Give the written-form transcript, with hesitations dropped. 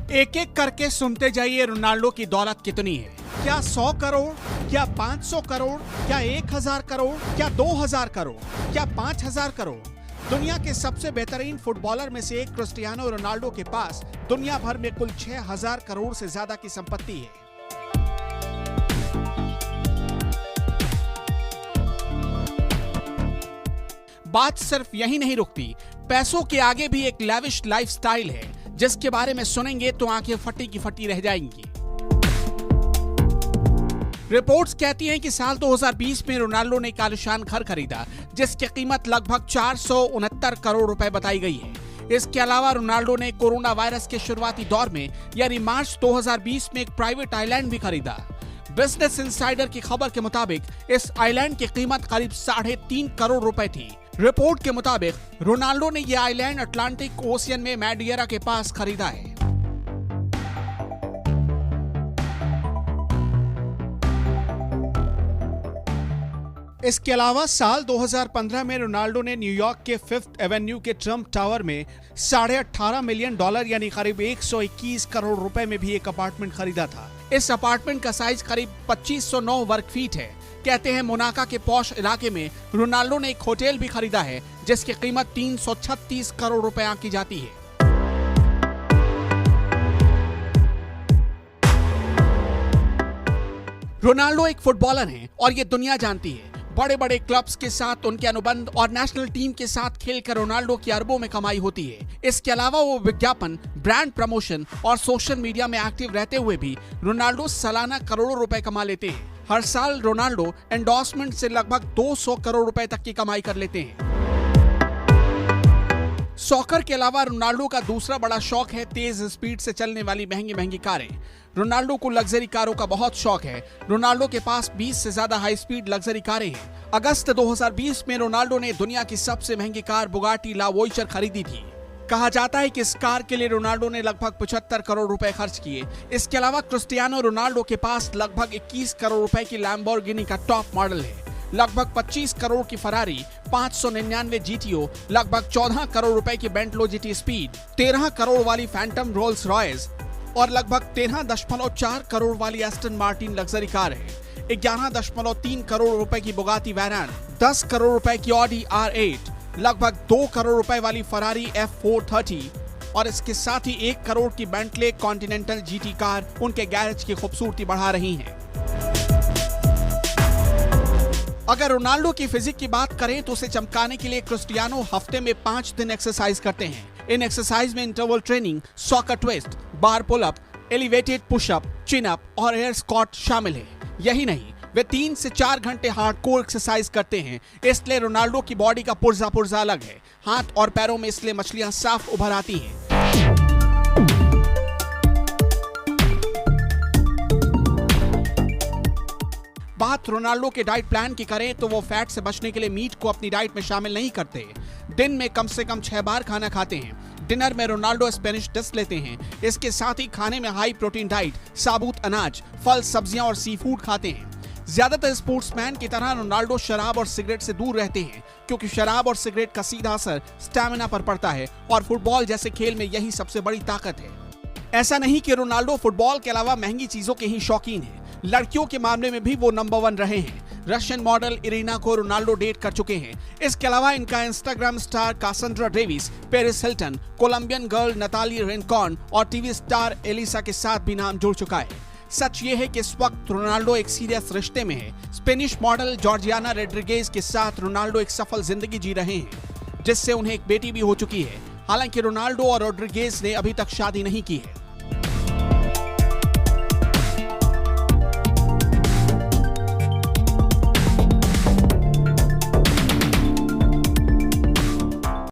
एक एक करके सुनते जाइए रोनाल्डो की दौलत कितनी है। क्या 100 करोड़, क्या 500 करोड़, क्या 1000 करोड़, क्या 2000 करोड़, क्या 5000 करोड़। दुनिया के सबसे बेहतरीन फुटबॉलर में से एक क्रिस्टियानो रोनाल्डो के पास दुनिया भर में कुल 6000 करोड़ से ज्यादा की संपत्ति है। बात सिर्फ यही नहीं रुकती, पैसों के आगे भी एक लैविश लाइफस्टाइल है जिसके बारे में सुनेंगे तो आंखें फटी की फटी रह जाएंगी। रिपोर्ट्स कहती हैं कि साल 2020 में रोनाल्डो ने एक आलीशान घर खरीदा जिसकी कीमत लगभग 469 करोड़ रुपए बताई गई है। इसके अलावा रोनाल्डो ने कोरोना वायरस के शुरुआती दौर में यानी मार्च 2020 में एक प्राइवेट आइलैंड भी खरीदा। बिजनेस इनसाइडर की खबर के मुताबिक इस आइलैंड की कीमत करीब 3.5 करोड़ रुपए थी। रिपोर्ट के मुताबिक रोनाल्डो ने यह आइलैंड अटलांटिक ओशियन में मैडिएरा के पास खरीदा है। इसके अलावा साल 2015 में रोनाल्डो ने न्यूयॉर्क के 5th एवेन्यू के ट्रम्प टावर में $18.5 मिलियन यानी करीब 121 करोड़ रुपए में भी एक अपार्टमेंट खरीदा था। इस अपार्टमेंट का साइज करीब 2509 वर्ग फीट है। कहते हैं मोनाको के पॉश इलाके में रोनाल्डो ने एक होटल भी खरीदा है जिसकी कीमत 336 करोड़ रुपए आंकी जाती है। रोनाल्डो एक फुटबॉलर हैं और ये दुनिया जानती है। बड़े बड़े क्लब्स के साथ उनके अनुबंध और नेशनल टीम के साथ खेलकर रोनाल्डो की अरबों में कमाई होती है। इसके अलावा वो विज्ञापन, ब्रांड प्रमोशन और सोशल मीडिया में एक्टिव रहते हुए भी रोनाल्डो सालाना करोड़ों रुपए कमा लेते हैं। हर साल रोनाल्डो एंडोर्समेंट से लगभग 200 करोड़ रुपए तक की कमाई कर लेते हैं। सॉकर के अलावा रोनाल्डो का दूसरा बड़ा शौक है तेज स्पीड से चलने वाली महंगी महंगी कारें। रोनाल्डो को लग्जरी कारों का बहुत शौक है। रोनाल्डो के पास 20 से ज्यादा हाई स्पीड लग्जरी कारें हैं। अगस्त 2020 में रोनाल्डो ने दुनिया की सबसे महंगी कार बुगाटी ला वोयाजर खरीदी थी। कहा जाता है कि इस कार के लिए रोनाल्डो ने लगभग 75 करोड़ रुपए खर्च किए। इसके अलावा क्रिस्टियानो रोनाल्डो के पास लगभग 21 करोड़ रुपए की लैम्बोर्गिनी का टॉप मॉडल है, लगभग 25 करोड़ की फरारी, 599 जीटीओ, लगभग 14 करोड़ रुपए की बेंटलो जीटी स्पीड, 13 करोड़ वाली फैंटम रोल्स रॉयस और लगभग 13.4 करोड़ वाली एस्टन मार्टिन लग्जरी कार है। 11.3 करोड़ रुपए की बुगाटी वैरान, 10 करोड़ रुपए की ऑडी R8, लगभग 2 करोड़ रुपए वाली फरारी F430 और इसके साथ ही 1 करोड़ की बेंटले कॉन्टिनेंटल जीटी कार उनके गैरेज की खूबसूरती बढ़ा रही हैं। अगर रोनाल्डो की फिजिक की बात करें तो उसे चमकाने के लिए क्रिस्टियानो हफ्ते में 5 दिन एक्सरसाइज करते हैं। इन एक्सरसाइज में interval training, soccer twist, bar pull up, elevated pushup, chin up और एयर स्क्वाट शामिल है। यही नहीं, वे 3 से 4 घंटे हार्डकोर एक्सरसाइज करते हैं। इसलिए रोनाल्डो की बॉडी का पुर्जा अलग है। हाथ और पैरों में इसलिए मछलियां साफ उभर आती हैं। बात रोनाल्डो के डाइट प्लान की करें तो वो फैट से बचने के लिए मीट को अपनी डाइट में शामिल नहीं करते। दिन में कम से कम 6 बार खाना खाते हैं। डिनर में रोनाल्डो स्पेनिश डिश लेते हैं। इसके साथ ही खाने में हाई प्रोटीन डाइट, साबुत अनाज, फल, सब्जियां और सी फूड खाते हैं। ज्यादातर स्पोर्ट्समैन की तरह रोनाल्डो शराब और सिगरेट से दूर रहते हैं क्योंकि शराब और सिगरेट का सीधा असर स्टैमिना पर पड़ता है और फुटबॉल जैसे खेल में यही सबसे बड़ी ताकत है। ऐसा नहीं कि रोनाल्डो फुटबॉल के अलावा महंगी चीजों के ही शौकीन है। लड़कियों के मामले में भी वो नंबर 1 रहे हैं। रशियन मॉडल इरीना को रोनाल्डो डेट कर चुके हैं। इसके अलावा इनका Instagram star Cassandra Davis, Paris Hilton, Colombian girl Natalie Rincon और टीवी स्टार एलिसा के साथ भी नाम जुड़ चुका है। सच ये है कि इस वक्त रोनाल्डो एक सीरियस रिश्ते में है। स्पेनिश मॉडल जॉर्जियाना रोड्रिगेज के साथ रोनाल्डो एक सफल जिंदगी जी रहे हैं जिससे उन्हें एक बेटी भी हो चुकी है। हालांकि रोनाल्डो और रोड्रिगेज ने अभी तक शादी नहीं की है।